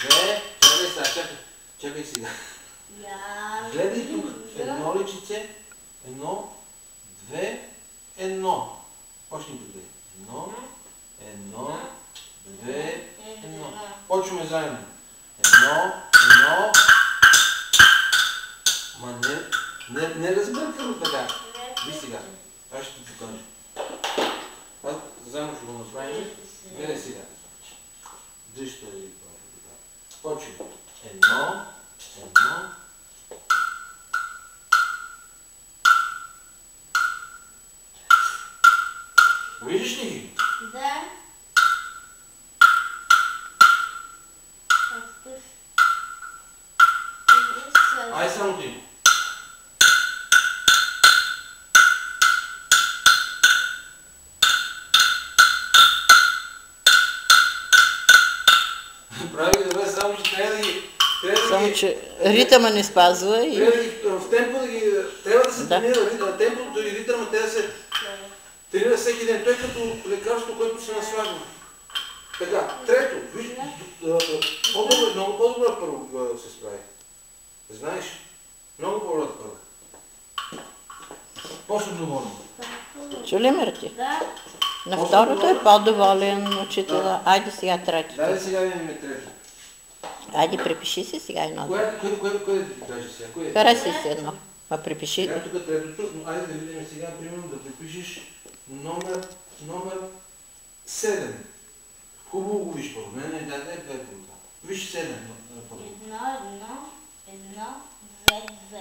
2, чакай сега. Гледай тук, едно личице, 1, 2, 1. Почни тук. 1, 2, 1. Почваме заедно. 1. Ма не разбъркано така. Виж сега. Аз ще ти покажа. Аз заедно ще го направим. Гледай сега. Дръжте ли това? Почваме. 1. Виждаш ли ги? Да. Ай само ти. Прави добре, само че трябва да ги... Само че ритъма не спазва и... В темпо да ги... Трябва да се тренира темпото и ритъма, трябва да се тренира всеки ден. Той като лекарство, което се наслагва. Така, трето, виж, много по-добре първо се справи. Знаеш? Много по-добре първо. После доволно. Чули мерки? Да. На второто е по-доволен учителя. Айде сега трето. Дай сега да имаме трето. Айде припиши си сега едно. Кое да ти кажа сега? Хареси си едно. Ма припиши. Сега тук третото, но айде да видим сега, примерно да припишеш номер 7. Хубаво го виж първо. Не, дай първо. Виж 7. 1, 2, 2.